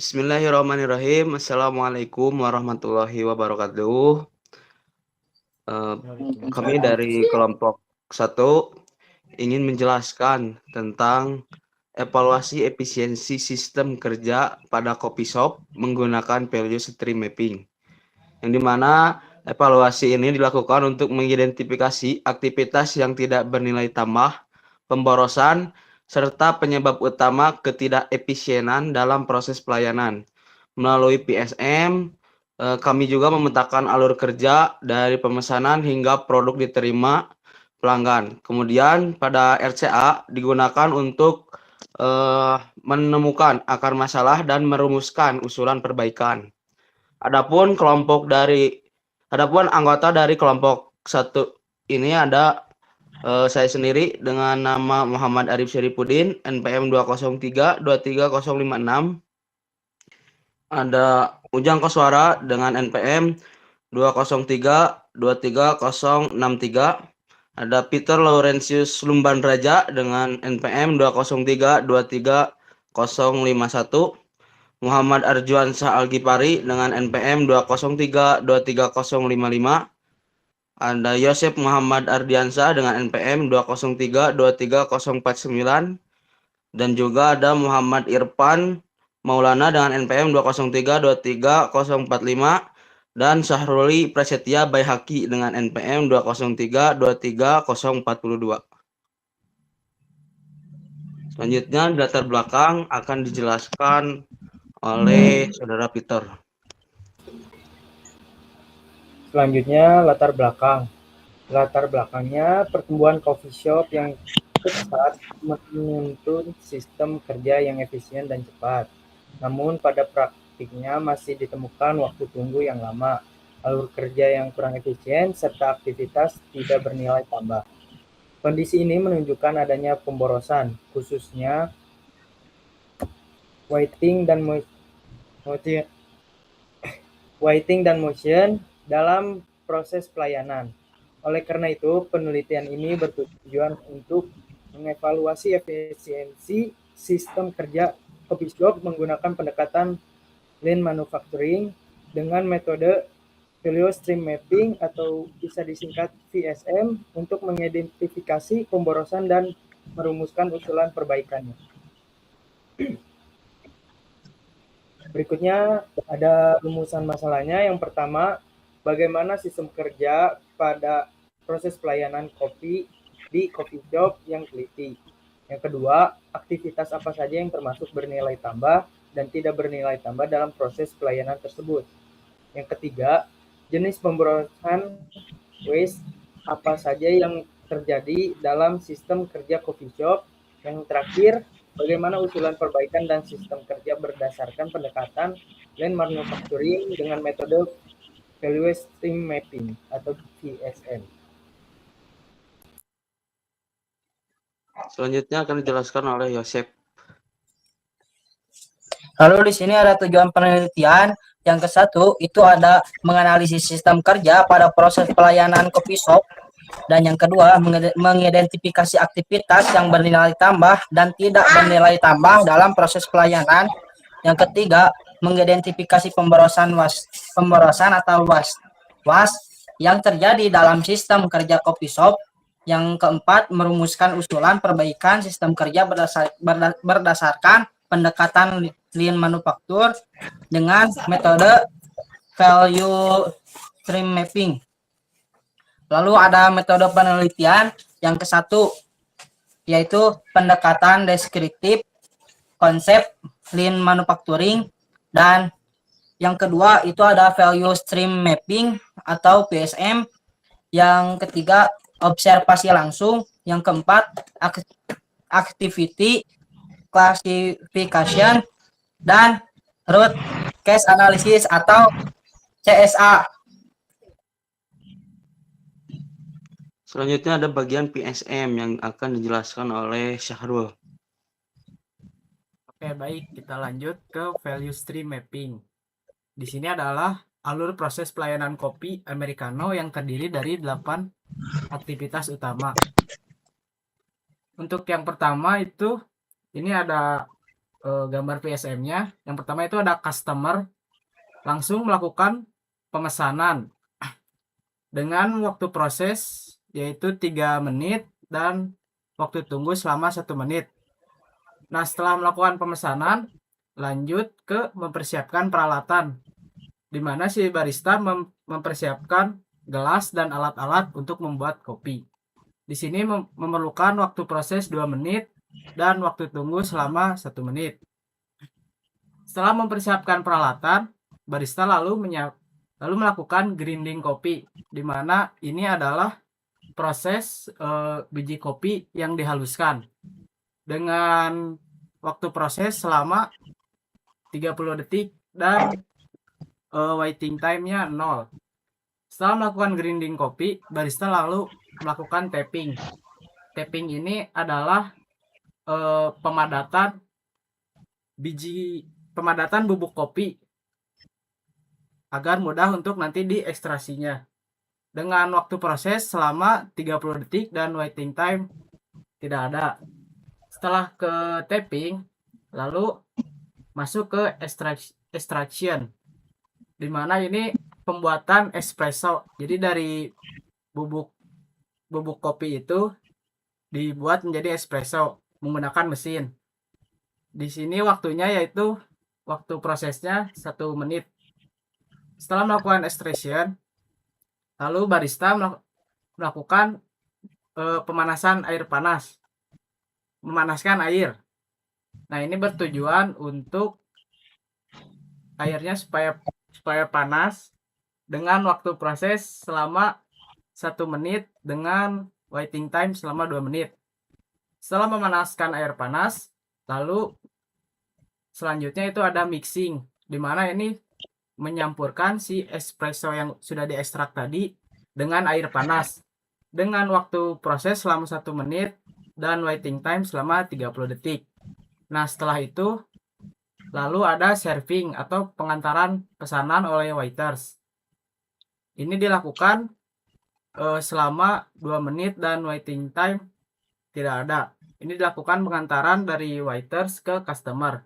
Bismillahirrahmanirrahim. Assalamualaikum warahmatullahi wabarakatuh. Kami dari kelompok 1 ingin menjelaskan tentang evaluasi efisiensi sistem kerja pada coffee shop menggunakan value stream mapping. Yang dimana evaluasi ini dilakukan untuk mengidentifikasi aktivitas yang tidak bernilai tambah, pemborosan, serta penyebab utama ketidakefisienan dalam proses pelayanan. Melalui PSM, kami juga memetakan alur kerja dari pemesanan hingga produk diterima pelanggan. Kemudian pada RCA digunakan untuk menemukan akar masalah dan merumuskan usulan perbaikan. Adapun anggota dari kelompok 1 ini ada saya sendiri dengan nama Muhammad Arif Syarifuddin, NPM 203-23056. Ada Ujang Koswara dengan NPM 203-23063. Ada Peter Laurentius Lumban Raja dengan NPM 203-23051. Muhammad Arjuansyah Algipari dengan NPM 203-23055. Ada Yosep Muhammad Ardiansyah dengan NPM 203-23049. Dan juga ada Muhammad Irfan Maulana dengan NPM 203-23045. Dan Syahruli Prasetya Baihaqi dengan NPM 203-23042. Selanjutnya latar belakang akan dijelaskan oleh Saudara Peter. Selanjutnya latar belakang. Latar belakangnya pertumbuhan coffee shop yang pesat menuntut sistem kerja yang efisien dan cepat. Namun pada praktiknya masih ditemukan waktu tunggu yang lama, alur kerja yang kurang efisien, serta aktivitas tidak bernilai tambah. Kondisi ini menunjukkan adanya pemborosan, khususnya waiting dan motion dalam proses pelayanan. Oleh karena itu, penelitian ini bertujuan untuk mengevaluasi efisiensi sistem kerja coffee shop menggunakan pendekatan Lean Manufacturing dengan metode Value Stream Mapping atau bisa disingkat VSM untuk mengidentifikasi pemborosan dan merumuskan usulan perbaikannya. Berikutnya ada rumusan masalahnya. Yang pertama, bagaimana sistem kerja pada proses pelayanan kopi di coffee shop yang teliti. Yang kedua, aktivitas apa saja yang termasuk bernilai tambah dan tidak bernilai tambah dalam proses pelayanan tersebut. Yang ketiga, jenis pemborosan waste apa saja yang terjadi dalam sistem kerja coffee shop. Yang terakhir, bagaimana usulan perbaikan dan sistem kerja berdasarkan pendekatan Lean Manufacturing dengan metode Value Stream Mapping atau VSM. Selanjutnya akan dijelaskan oleh Yosep. Lalu di sini ada tujuan penelitian. Yang ke-1 itu ada menganalisis sistem kerja pada proses pelayanan coffee shop. Dan yang kedua, mengidentifikasi aktivitas yang bernilai tambah dan tidak bernilai tambah dalam proses pelayanan. Yang ketiga, mengidentifikasi pemborosan atau was yang terjadi dalam sistem kerja coffee shop. Yang keempat, merumuskan usulan perbaikan sistem kerja berdasarkan pendekatan Lean Manufacture dengan metode Value Stream Mapping. Lalu ada metode penelitian yang ke-1, yaitu pendekatan deskriptif konsep Lean Manufacturing, dan yang kedua itu ada Value Stream Mapping atau PSM. Yang ketiga, observasi langsung. Yang keempat, activity classification, dan root case analysis atau CSA. Selanjutnya ada bagian PSM yang akan dijelaskan oleh Syahrul. Oke, baik, kita lanjut ke Value Stream Mapping. Di sini adalah alur proses pelayanan kopi Americano yang terdiri dari 8 aktivitas utama. Untuk yang pertama itu, ini ada gambar PSM-nya. Yang pertama itu ada customer langsung melakukan pemesanan dengan waktu proses yaitu 3 menit dan waktu tunggu selama 1 menit. Nah, setelah melakukan pemesanan, lanjut ke mempersiapkan peralatan, di mana si barista mempersiapkan gelas dan alat-alat untuk membuat kopi. Di sini memerlukan waktu proses 2 menit dan waktu tunggu selama 1 menit. Setelah mempersiapkan peralatan, barista lalu melakukan grinding kopi, di mana ini adalah proses biji kopi yang dihaluskan dengan waktu proses selama 30 detik dan waiting time-nya 0. Setelah melakukan grinding kopi, barista lalu melakukan tapping. Tapping ini adalah pemadatan bubuk kopi agar mudah untuk nanti diekstrasinya. Dengan waktu proses selama 30 detik dan waiting time tidak ada. Setelah ke tapping, lalu masuk ke extraction, di mana ini pembuatan espresso. Jadi dari bubuk kopi itu dibuat menjadi espresso menggunakan mesin. Di sini waktunya yaitu waktu prosesnya 1 menit. Setelah melakukan extraction, lalu barista melakukan pemanasan air panas, memanaskan air. Nah, ini bertujuan untuk airnya supaya panas dengan waktu proses selama 1 menit dengan waiting time selama 2 menit. Setelah memanaskan air panas, lalu selanjutnya itu ada mixing, di mana ini menyampurkan si espresso yang sudah diekstrak tadi dengan air panas dengan waktu proses selama 1 menit dan waiting time selama 30 detik. Nah, setelah itu lalu ada serving atau pengantaran pesanan oleh waiters. Ini dilakukan selama 2 menit dan waiting time tidak ada. Ini dilakukan pengantaran dari waiters ke customer.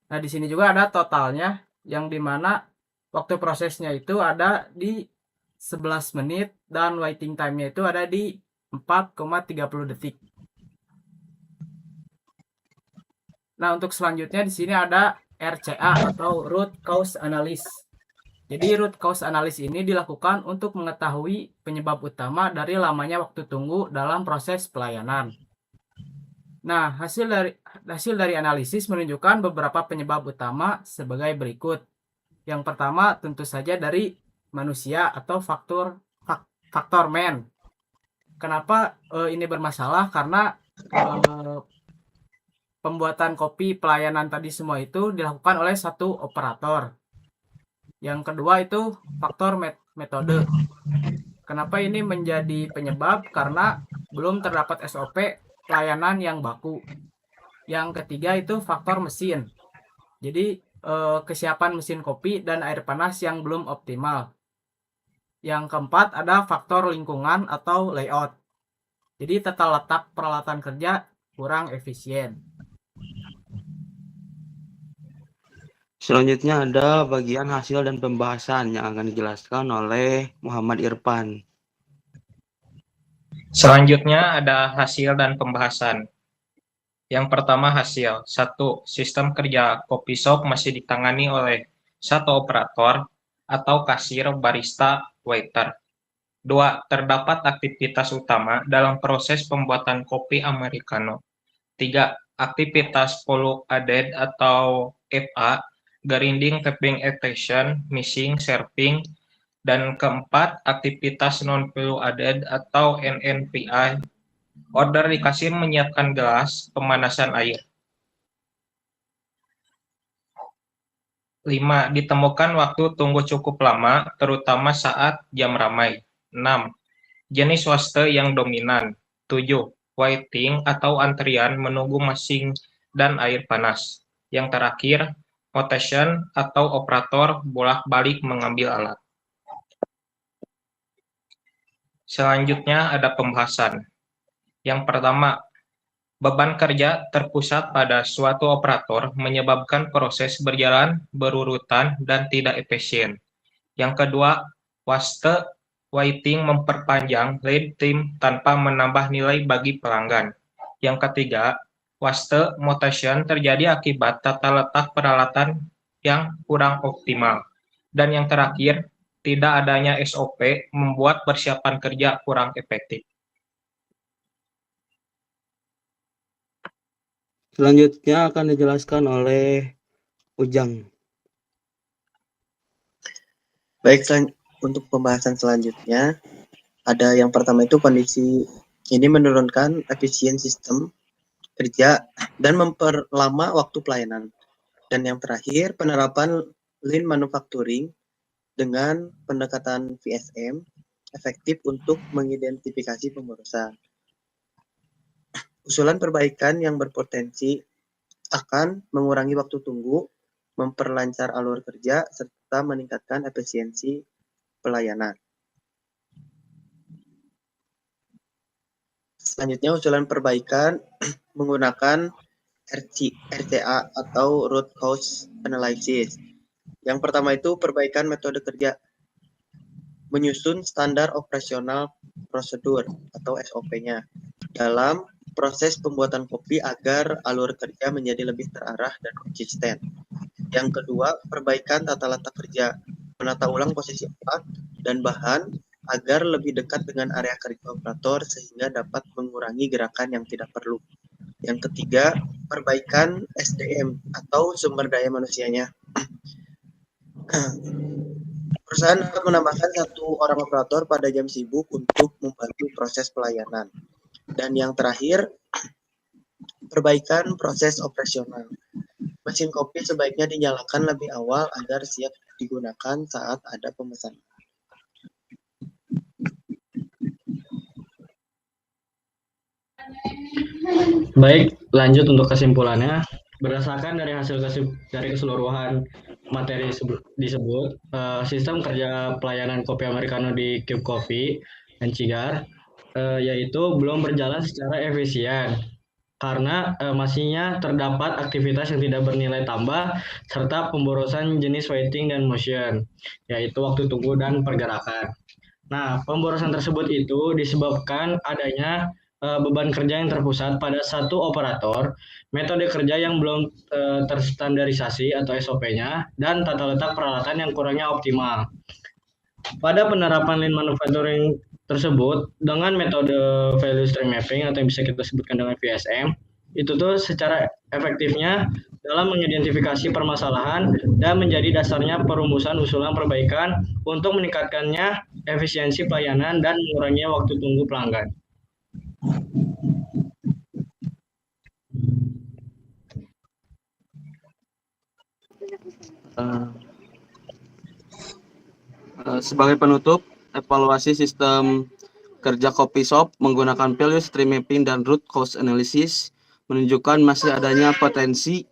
Nah, di sini juga ada totalnya, yang dimana waktu prosesnya itu ada di 11 menit dan waiting time-nya itu ada di 4,30 detik. Nah, untuk selanjutnya di sini ada RCA atau root cause analysis. Jadi root cause analysis ini dilakukan untuk mengetahui penyebab utama dari lamanya waktu tunggu dalam proses pelayanan. Nah, hasil dari analisis menunjukkan beberapa penyebab utama sebagai berikut. Yang pertama tentu saja dari manusia atau faktor man. Kenapa ini bermasalah? Karena pembuatan kopi pelayanan tadi semua itu dilakukan oleh satu operator. Yang kedua itu faktor metode. Kenapa ini menjadi penyebab? Karena belum terdapat SOP pelayanan yang baku. Yang ketiga itu faktor mesin. Jadi kesiapan mesin kopi dan air panas yang belum optimal. Yang keempat ada faktor lingkungan atau layout. Jadi tata letak peralatan kerja kurang efisien. Selanjutnya ada bagian hasil dan pembahasan yang akan dijelaskan oleh Muhammad Irfan. Selanjutnya ada hasil dan pembahasan. Yang pertama hasil. 1. Sistem kerja kopi shop masih ditangani oleh satu operator atau kasir, barista, waiter. 2. Terdapat aktivitas utama dalam proses pembuatan kopi americano. 3. Aktivitas value added atau FA, grinding, tapping, extraction, mixing, serving. Dan keempat, aktivitas non-value added atau NNPI, order di kasir, menyiapkan gelas, pemanasan air. 5. Ditemukan waktu tunggu cukup lama, terutama saat jam ramai. 6. Jenis waste yang dominan. 7. Waiting atau antrian menunggu mesin dan air panas. Yang terakhir, rotation atau operator bolak-balik mengambil alat. Selanjutnya ada pembahasan. Yang pertama, Beban kerja terpusat pada suatu operator menyebabkan proses berjalan berurutan dan tidak efisien. Yang kedua, waste waiting memperpanjang lead time tanpa menambah nilai bagi pelanggan. Yang ketiga, waste mutation terjadi akibat tata letak peralatan yang kurang optimal. Dan yang terakhir, tidak adanya SOP membuat persiapan kerja kurang efektif. Selanjutnya akan dijelaskan oleh Ujang. Baik, untuk pembahasan selanjutnya, ada yang pertama itu kondisi ini menurunkan efisien sistem kerja dan memperlama waktu pelayanan. Dan yang terakhir, penerapan Lean Manufacturing dengan pendekatan VSM efektif untuk mengidentifikasi pemborosan. Usulan perbaikan yang berpotensi akan mengurangi waktu tunggu, memperlancar alur kerja, serta meningkatkan efisiensi pelayanan. Selanjutnya, usulan perbaikan menggunakan RCA atau Root Cause Analysis. Yang pertama itu perbaikan metode kerja. Menyusun standar operasional prosedur atau SOP-nya dalam proses pembuatan kopi agar alur kerja menjadi lebih terarah dan konsisten. Yang kedua, perbaikan tata letak kerja, menata ulang posisi alat dan bahan agar lebih dekat dengan area kerja operator sehingga dapat mengurangi gerakan yang tidak perlu. Yang ketiga, perbaikan SDM atau sumber daya manusianya. Perusahaan dapat menambahkan 1 orang operator pada jam sibuk untuk membantu proses pelayanan. Dan yang terakhir, perbaikan proses operasional. Mesin kopi sebaiknya dinyalakan lebih awal agar siap digunakan saat ada pemesanan. Baik, lanjut untuk kesimpulannya. Berdasarkan dari dari keseluruhan materi disebut, sistem kerja pelayanan kopi americano di Cube Coffee dan Cigar yaitu belum berjalan secara efisien karena masihnya terdapat aktivitas yang tidak bernilai tambah serta pemborosan jenis waiting dan motion, yaitu waktu tunggu dan pergerakan. Nah, pemborosan tersebut itu disebabkan adanya beban kerja yang terpusat pada satu operator, metode kerja yang belum terstandarisasi atau SOP-nya, dan tata letak peralatan yang kurangnya optimal. Pada penerapan Lean Manufacturing tersebut, dengan metode Value Stream Mapping atau yang bisa kita sebutkan dengan VSM, itu tuh secara efektifnya dalam mengidentifikasi permasalahan dan menjadi dasarnya perumusan usulan perbaikan untuk meningkatkannya efisiensi pelayanan dan mengurangi waktu tunggu pelanggan. Sebagai penutup, evaluasi sistem kerja Kopi Shop menggunakan Value Stream Mapping dan Root Cause Analysis menunjukkan masih adanya potensi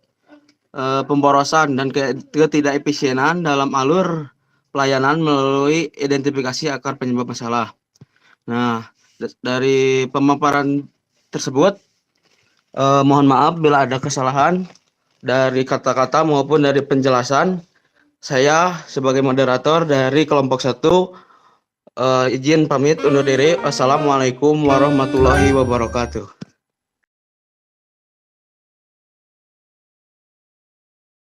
pemborosan dan ketidakefisienan dalam alur pelayanan melalui identifikasi akar penyebab masalah. Nah, dari pemaparan tersebut, mohon maaf bila ada kesalahan dari kata-kata maupun dari penjelasan. Saya sebagai moderator dari kelompok 1 izin pamit undur diri. Wassalamualaikum warahmatullahi wabarakatuh.